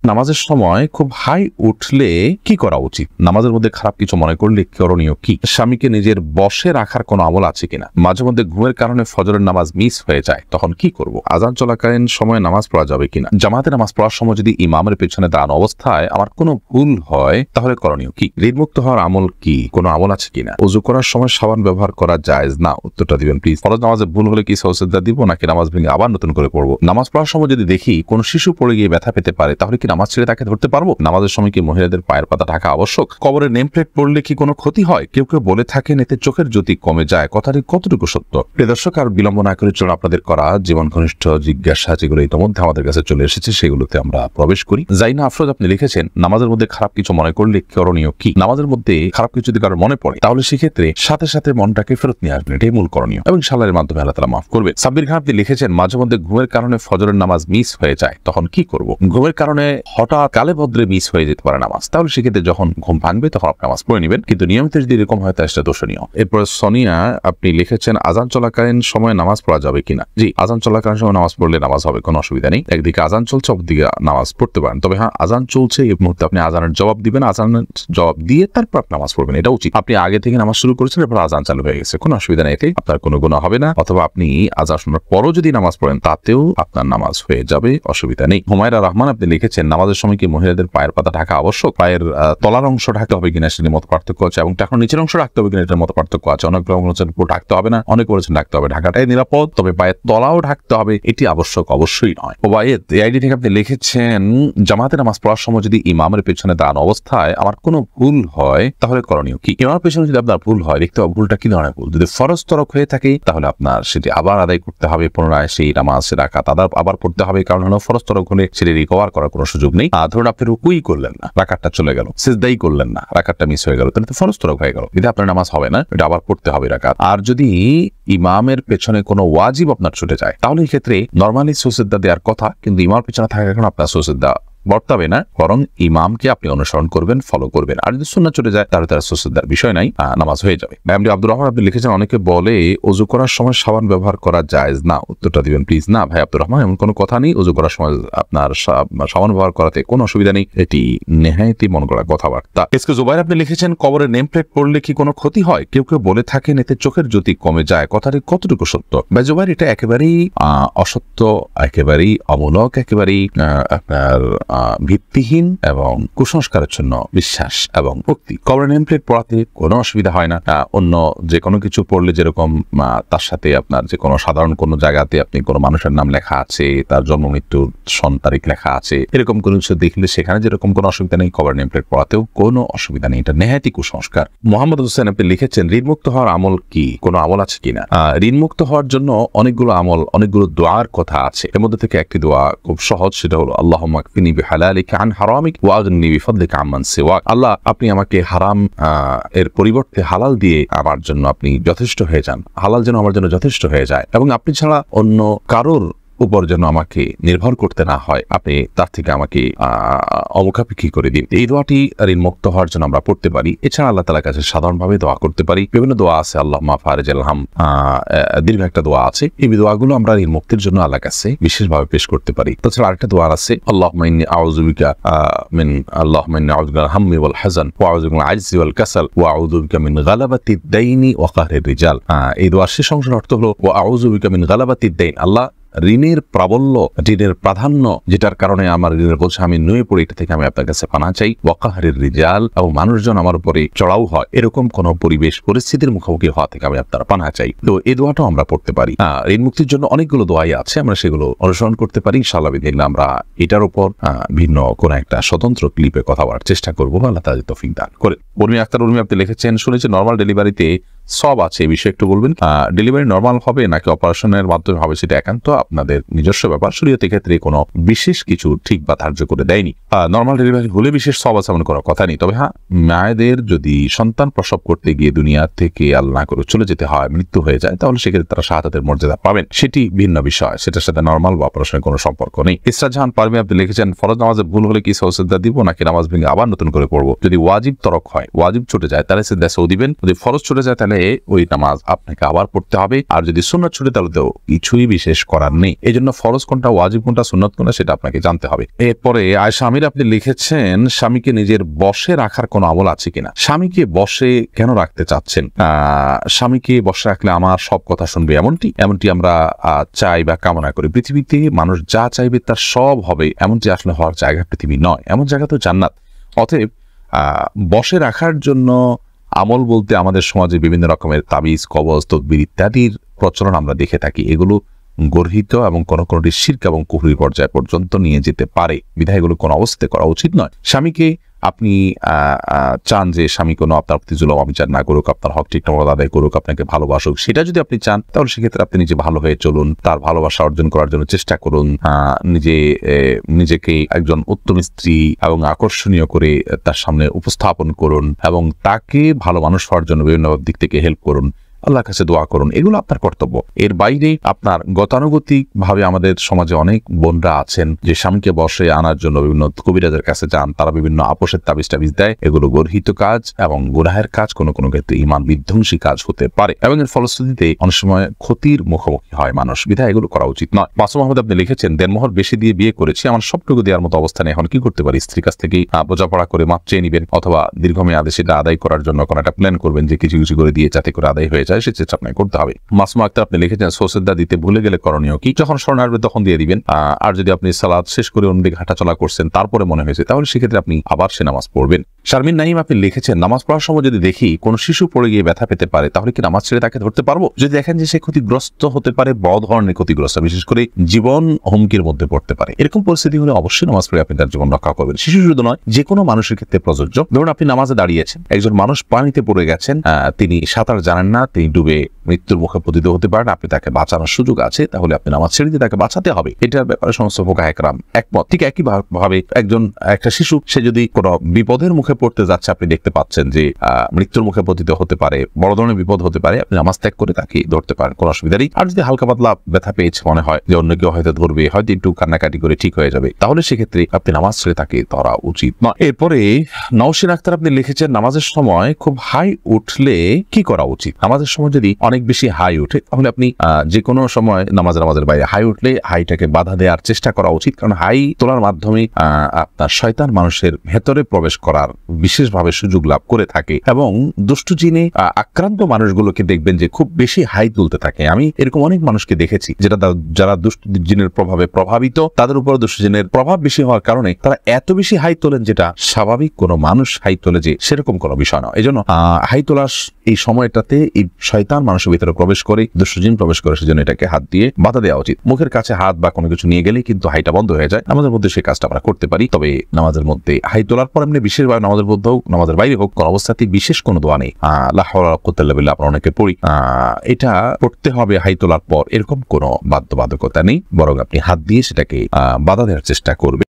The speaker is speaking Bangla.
নামাজের সময় খুব হাই উঠলে কি করা উচিত? নামাজের মধ্যে খারাপ কিছু মনে করলে করণীয় কি? স্বামীকে নিজের বশে রাখার কোনো আমল আছে কিনা? মাঝে মধ্যে ঘুমের কারণে ফজরের নামাজ মিস হয়ে যায়, তখন কি করব? আজান চলাকালীন সময়ে নামাজ পড়া যাবে কিনা? জামাতে নামাজ পড়ার সময় যদি ইমামের পেছনে দাঁড়ানো অবস্থায় আমার কোনো ভুল হয়, তাহলে করণীয় কি? ঋণমুক্ত হওয়ার আমল কি? কোনো আমল আছে কিনা? ওযু করার সময় সাবান ব্যবহার করা জায়েজ না? উত্তরটা দিবেন প্লিজ। ফরজ নামাজে ভুল হলে কি সাজদা দিব নাকি নামাজ ভেঙে আবার নতুন করে পড়বো? নামাজ পড়ার সময় যদি দেখি কোনো শিশু পড়ে গিয়ে ব্যথা পেতে পারে, তাহলে কি নামাজ ছেড়ে তাকে ধরতে পারবো? নামাজের সময় কি মহিলাদের পায়ের পাতা ঢাকা আবশ্যক? কবরের নেম প্লেট পড়লে কি কোনো ক্ষতি হয়? কেউ কেউ বলে থাকেন এতে চোখের জ্যোতি কমে যায়, কথাটি কতটুকু সত্য? প্রিয় দর্শক, আর বিলম্ব না করে চলুন আপনাদের করা জীবন ঘনিষ্ঠ জিজ্ঞাসা যেগুলো ইতিমধ্যে আমাদের কাছে চলে এসেছে সেগুলোতে আমরা প্রবেশ করি। জাইনা আফরোজ আপনি লিখেছেন, নামাজের মধ্যে খারাপ কিছু মনে করলে করণীয় কি? নামাজের মধ্যে খারাপ কিছু যদি কারোর মনে পড়ে, তাহলে সেক্ষেত্রে সাথে সাথে মনটাকে ফেরত নিয়ে আসবেন, এটাই মূল করণীয়, এবং ইনশাআল্লাহর মাধ্যমে আল্লাহ তাআলা মাফ করবে। সাব্বির খান আপনি লিখেছেন, মাঝে মধ্যে ঘুমের কারণে ফজরের নামাজ মিস হয়ে যায়, তখন কি করব? ঘুমের কারণে হঠাৎ কালে ভদ্রে মিস হয়ে যেতে পারে নামাজ, তাহলে সেক্ষেত্রে যখন ঘুম ভাঙবে তখন আপনি নামাজ পড়ে নেবেন, কিন্তু নিয়মিত যদি এরকম হয় তা সেটা দর্শনীয়। এরপর সোনিয়া আপনি লিখেছেন, আজান চলাকালীন সময় নামাজ পড়া যাবে কিনা? জি, আজান চলাকালীন সময় নামাজ পড়লে নামাজ হবে, কোনো অসুবিধা নেই। একদিকে আজান চলছে, অপরদিকে নামাজ পড়তে পারেন, তবে হ্যাঁ, আজান চলছে এই মুহূর্তে আপনি আজানের জবাব দিবেন, আজানের জবাব দিয়ে তারপর আপনি নামাজ পড়বেন, এটা উচিত। আপনি আগে থেকে নামাজ শুরু করেছেন, এরপর আজান চালু হয়ে গেছে, কোনো অসুবিধা নেই, এতেই আপনার কোনো গুনাহ হবে না। অথবা আপনি আজান শোনার পরও যদি নামাজ পড়েন, তাতেও আপনার নামাজ হয়ে যাবে, অসুবিধা নেই। হুমায়রা রহমান আপনি লিখেছেন, নামাজের সময় কি মহিলাদের পায়ের পাতা ঢাকা আবশ্যক? পায়ের তলার অংশ ঢাকতে হবে কিনা সেটার মতো পার্থক্য আছে, এবং টাকার নিচের অংশ রাখতে হবে কিনা এটার মতো পার্থক্য আছে। অনেক বলেছেন পুরো ঢাকতে হবে না, অনেক বলেছেন ঢাকতে হবে। ঢাকাটাই নিরাপদ, তবে পায়ের তলাও ঢাকতে হবে, এটি আবশ্যক অবশ্যই নয়। ওবায়েদ এআইডি থেকে আপনি লিখেছেন, জামাতে নামাজ পড়ার সময় যদি ইমামের পেছনে দাঁড়ানো অবস্থায় আমার কোনো ভুল হয়, তাহলে করণীয় কি? ইমামের পেছনে যদি আপনার ভুল হয়, দেখতে হবে ভুলটা কি ধরনের ভুল। যদি ফরজ তরক হয়ে থাকে, তাহলে আপনার সেটি আবার আদায় করতে হবে, পুনরায় সেই নামাজ রাকাত আবার পড়তে হবে, কারণ হলো ফরজ তরক হলে সেটি রিকভার করার কোনো সুযোগ নেই। ধরুন আপনি রুকুই করলেন না, রাকাতটা চলে গেল, সিজদাই করলেন না, রাকাতটা মিস হয়ে গেল, তাহলে তো ফরজ তরক হয়ে গেল, যদি আপনার নামাজ হবে না, এটা আবার পড়তে হবে রাকাত। আর যদি ইমামের পেছনে কোনো ওয়াজিব আপনার ছুটে যায়, তাহলে এই ক্ষেত্রে নরমালি সুজদা দেওয়ার কথা, কিন্তু ইমামের পেছনে থাকার কারণে আপনার সুজদা বর্তাবে না, বরং ইমামকে আপনি অনুসরণ করবেন, ফলো করবেন। আর যদি সুন্নাত চলে যায়, তাহলে তার সুজদার বিষয় নাই, নামাজ হয়ে যাবে। এমডি আব্দুর রহমান আপনি লিখেছেন, অনেকে বলে ওযু করার সময় সাবান ব্যবহার করা জায়েজ না? উত্তরটা দিবেন প্লিজ। না ভাই আব্দুর রহমান, এমন কোনো কথা নেই। ওযু করার সময় আপনার সাবান ব্যবহার করাতে কোনো অসুবিধা নেই, এটি নেহায়েতই মন গড়া কথাবার্তা। এসকে জুবাইর আপনি লিখেছেন, কবরের নেম প্লেট পড়লে কি কোনো ক্ষতি হয়? কেউ কেউ বলে থাকেন এতে চোখের জ্যোতি কমে যায়, কথাটি কতটুকু সত্য? ভাই জুবাইর, এটা একেবারেই অসত্য, একেবারেই অমূলক, একেবারেই আপনার ভিত্তিহীন এবং কুসংস্কারের জন্য বিশ্বাস এবং ভক্তি। কবরের নেম প্লেট পড়াতে কোনো অসুবিধা হয় না। অন্য যে কোনো কিছু পড়লে যেরকম তার সাথে আপনার যে কোনো সাধারণ কোনো জায়গাতে আপনি কোনো মানুষের নাম লেখা আছে, তার জন্ম মৃত্যুর সন তারিখ লেখা আছে, এরকম কোনো কিছু দেখলে সেখানে যেরকম কোনো অসুবিধা নেই, কবরের নেম প্লেট পড়াতেও কোনো অসুবিধা নেই, এটা নেহায়েতই কুসংস্কার। মোহাম্মদ হোসেন আপনি লিখেছেন, ঋণমুক্ত হওয়ার আমল কি? কোনো আমল আছে কিনা? ঋণমুক্ত হওয়ার জন্য অনেকগুলো আমল, অনেকগুলো দোয়ার কথা আছে। এর মধ্যে থেকে একটি দোয়া খুব সহজ, সেটা হলো আল্লাহুম্মা কফিনি বিহালালিকা আন হারামিক ওয়া আগনি বিফদলিকা আম্মান সিওয়াক। আল্লাহ, আপনি আমাকে হারাম এর পরিবর্তে হালাল দিয়ে আমার জন্য আপনি যথেষ্ট হয়ে যান, হালাল যেন আমার জন্য যথেষ্ট হয়ে যায়, এবং আপনি ছাড়া অন্য কারোর উপর যেন আমাকে নির্ভর করতে না হয়, আপনি তার থেকে আমাকে অমুখাপেক্ষী করে দিন। এই দোয়াটি ঋণ মুক্ত হওয়ার জন্য আমরা পড়তে পারি। এছাড়া আল্লাহ তাআলার কাছে সাধারণভাবে দোয়া করতে পারি। বিভিন্ন দোয়া আছে, আল্লাহুম্মা ফারিজাল হাম, দীর্ঘ একটা দোয়া আছে। এই দোয়াগুলো আমরা ঋণ মুক্তির জন্য আল্লাহর কাছে বিশেষভাবে পেশ করতে পারি। তাছাড়া আরেকটা দোয়া আছে, আল্লাহুম্মা ইন্নী আউযু বিকা মিনাল হাম্মি ওয়াল হাযান ওয়া আউযু বিকা মিনাল আজজি ওয়াল কাসাল ওয়া আউযু বিকা মিন গালাবাতিদ দাইনি ওয়া কাহরির রিজাল। এই দোয়ার শেষ অংশের অর্থ হলো ওয়া আউযু বিকা মিন গালাবাতিদ দাইন, আল্লাহ ঋণের প্রাবল্য, ঋণের প্রাধান্য, যেটার কারণে আমার ঋণের বোঝা আমি নুয়ে পড়ি, এটা থেকে আমি আপনার কাছে পানাহ চাই। ওয়া কাহরির রিজাল, এবং মানুষজন আমার উপরে চড়াও হয়, এরকম কোন পরিবেশ পরিস্থিতির মুখোমুখি হওয়া থেকে আমি আপনার পানাহ চাই। তো এই দোয়াটাও আমরা পড়তে পারি। ঋণ মুক্তির জন্য অনেকগুলো দোয়াই আছে, আমরা সেগুলো অনুসরণ করতে পারি। ইনশাআল্লাহ বিদিনিল্লাহ আমরা এটার উপর ভিন্ন কোন একটা স্বতন্ত্র ক্লিপে কথা বলার চেষ্টা করবো, আল্লাহ তাআলা তৌফিক দান করে। উর্মি আক্তার উর্মি আপনি লিখেছেন, শুনেছি নরমাল ডেলিভারিতে সব আছে, এই বিষয়ে একটু বলবেন। ডেলিভারি নরমাল হবে নাকি অপারেশনের মাধ্যমে হবে, সেটা একান্ত আপনাদের নিজস্ব ব্যাপার। শরীয়তের ক্ষেত্রে কোনো বিশেষ কিছু ঠিক বা ধার্য করে দেয়নি। নরমাল ডেলিভারি হলে বিশেষ সব আছে এমন কোনো কথা নেই। তবে হ্যাঁ, মায়েদের যদি সন্তান প্রসব করতে গিয়ে দুনিয়া থেকে আল্লাহ না করে চলে যেতে হয়, মৃত্যু হয়ে যায়, তাহলে সেক্ষেত্রে তারা শাহাদাতের মর্যাদা পাবেন, সেটি ভিন্ন বিষয়, সেটার সাথে নরমাল বা অপারেশনের কোনো সম্পর্ক নেই। ইসরা জাহান পারভীন আপনি লিখেছেন, ফরজ নামাজে ভুল হলে কি সাজদা দিব নাকি নামাজ ভেঙে আবার নতুন করে পড়বো? যদি ওয়াজিব তরক হয়, ওয়াজিব ছুটে যায়, তাহলে সিজদা সৌ দিবেন। যদি ফরজ ছুটে যায়, তাহলে তাহলে ওই নামাজ আপনাকে আবার পড়তে হবে। আর যদি সুন্নাত ছুটে তাহলে তো কিছুই বিশেষ করার নেই। এই জন্য ফরজ কোনটা, ওয়াজিব কোনটা, সুন্নাত কোনটা সেটা আপনাকে জানতে হবে। এরপরে আয়েশা আমির আপনি লিখেছেন স্বামীকে নিজের বশে রাখার কোনো আমল আছে কিনা। স্বামীকে বশে কেন রাখতে চাচ্ছেন? স্বামীকে বশে রাখলে আমার সব কথা শুনবে এমনটি আমরা চাই বা কামনা করি। পৃথিবীতে মানুষ যা চাইবে তার সব হবে, এমনটি আসলে হওয়ার জায়গা পৃথিবী নয়। এমন জায়গা তো জান্নাত। অতএব বশে রাখার জন্য আমল বলতে আমাদের সমাজে বিভিন্ন রকমের তাবিজ, কবজ, তদবির ইত্যাদির প্রচলন আমরা দেখে থাকি। এগুলো গর্হিত এবং কোনটি শিরক এবং কুফরি পর্যায় পর্যন্ত নিয়ে যেতে পারে। বিধায় এগুলো কোনো অবস্থায় করা উচিত নয়। স্বামীকে আপনি চান যে স্বামী কোনো আপনার প্রতি জুলুম অবিচার না করুক, আপনার হক ঠিকঠাক আদায় করুক, আপনাকে ভালোবাসুক, সেটা যদি আপনি চান তাহলে সেক্ষেত্রে আপনি নিজে ভালো হয়ে চলুন, তার ভালোবাসা অর্জন করার জন্য চেষ্টা করুন, নিজেকে একজন উত্তম স্ত্রী এবং আকর্ষণীয় করে তার সামনে উপস্থাপন করুন এবং তাকে ভালো মানুষ হওয়ার জন্য বিভিন্ন দিক থেকে হেল্প করুন, আল্লাহর কাছে দোয়া করুন। এগুলো আপনার কর্তব্য। এর বাইরে আপনার গতানুগতিক ভাবে আমাদের সমাজে অনেক বোনরা আছেন যে স্বামীকে বশে আনার জন্য বিভিন্ন কবিরাজের কাছে যান, তারা বিভিন্ন আপোষের তাবিজ দেয়। এগুলো গর্হিত কাজ এবং গুনাহের কাজ, কোনো ক্ষেত্রে ঈমান বিধ্বংসী কাজ হতে পারে এবং এর ফলশ্রুতিতে অনেক সময় ক্ষতির মুখোমুখি হয় মানুষ। বিধায় এগুলো করা উচিত নয়। মাসুম আহমেদ আপনি লিখেছেন দেড়মোহর বেশি দিয়ে বিয়ে করেছি, আমার সবটুকু দেওয়ার মতো অবস্থানে এখন কি করতে পারি? স্ত্রীর কাছ থেকে বোঝাপড়া করে মাপ চেয়ে নিবেন অথবা দীর্ঘমেয়াদে সেটা আদায় করার জন্য কোনো একটা প্ল্যান করবেন যে কিছু কিছু করে দিয়ে যাতে করে আদায় হয়ে যায়, সে চেষ্টা আপনাকে করতে হবে। মাসুমা আক্তার আপনি লিখেছেন সোসেদা দিতে ভুলে গেলে করণীয় কি? যখন স্মরণ আসবে তখন দিয়ে দিবেন। আর যদি আপনি সালাত শেষ করে অন্যদিকে হাঁটাচলা করছেন তারপরে মনে হয়েছে তাহলে সেক্ষেত্রে আপনি আবার সে নামাজ পড়বেন। শারমিন নাইম আপনি লিখেছেন নামাজ পড়ার সময় যদি দেখি কোন শিশু পড়ে গিয়ে ব্যথা পেতে পারে তাহলে কি নামাজ ছেড়ে তাকে ধরতে পারবো? যদি দেখেন যে সে ক্ষতিগ্রস্ত হতে পারে, বড় ধরনের ক্ষতিগ্রস্ত, বিশেষ করে জীবন হুমকির মধ্যে পড়তে পারে, এরকম পরিস্থিতি হলে অবশ্যই নামাজ পড়ে আপনি তার জীবন রক্ষা করবেন। শিশু শুধু নয়, যে কোনো মানুষের ক্ষেত্রে প্রযোজ্য। ধরুন আপনি নামাজে দাঁড়িয়েছেন, একজন মানুষ পানিতে পড়ে গেছেন, তিনি সাঁতার জানেন না, তিনি ডুবে মৃত্যুর মুখে পতিত হতে পারেন, আপনি তাকে বাঁচানোর সুযোগ আছে, তাহলে আপনি নামাজ ছেড়ে দিয়ে তাকে বাঁচাতে হবে। এটার ব্যাপারে সমস্ত ফুকাহা কেরাম একমত। ঠিক একই ভাবে একটা শিশু সে যদি কোনো বিপদের মুখে পড়তে যাচ্ছে, আপনি দেখতে পাচ্ছেন যে মৃত্যুর মুখে পতিত হতে পারে, বড় ধরনের বিপদ হতে পারে, আপনি নামাজ ত্যাগ করে তাকে ধরতে পারেন, কোনো অসুবিধা নেই। আর যদি হালকা পাতলা ব্যথা পেয়েছে, মনে হয় যে অন্য কেউ হয়তো ধরবে, হয়তো একটু কান্নাকাটি করে ঠিক হয়ে যাবে, তাহলে সেক্ষেত্রে আপনি নামাজ ছেড়ে তাকে ধরা উচিত নয়। এরপরে নওশিন আক্তার আপনি লিখেছেন নামাজের সময় খুব হাই উঠলে কি করা উচিত? নামাজের সময় যদি অনেক বেশি হাই উঠে তাহলে আপনি যে কোনো সময় নামাজের বাইরে হাই উঠলে হাইটাকে বাধা দেওয়ার চেষ্টা করা উচিত। কারণ হাই তোলার মাধ্যমে আপনার শয়তান মানুষের ভেতরে প্রবেশ করার বিশেষভাবে সুযোগ লাভ করে থাকে এবং দুষ্টু জিনে আক্রান্ত মানুষগুলোকে দেখবেন যে খুব বেশি হাই তুলতে থাকে। আমি এরকম অনেক মানুষকে দেখেছি যারা দুষ্টু জিনের প্রভাবে প্রভাবিত, তাদের উপর দুষ্টু জিনের প্রভাব বেশি হওয়ার কারণে তারা এত বেশি হাই তোলেন যেটা স্বাভাবিক কোনো মানুষ হাই তোলে যে সেরকম কোনো বিষয় নয়। এই জন্য হাই তোলার এই সময়টাতে এই শয়তান মানুষের ভিতরে প্রবেশ করে, দুষ্টু জিন প্রবেশ করে, সেজন্য এটাকে হাত দিয়ে বাধা দেওয়া উচিত। মুখের কাছে হাত বা কোনো কিছু নিয়ে গেলেই কিন্তু হাইটা বন্ধ হয়ে যায়। আমাদের মধ্যে সেই কাজটা আমরা করতে পারি। তবে নামাজের মধ্যে হাই তোলার পর এমনি বিশেষভাবে নামাজের মধ্যে হোক, নামাজের বাইরে হোক, কোন অবস্থাতেই বিশেষ কোনো দোয়া নেই। লা হাওলা ওয়ালা কুওয়াতা ইল্লা বিল্লাহ আমরা অনেকে পড়ি, এটা পড়তে হবে হাই তোলার পর, এরকম কোনো বাধ্যবাধকতা নেই। বরং আপনি হাত দিয়ে সেটাকে বাধা দেওয়ার চেষ্টা করবেন।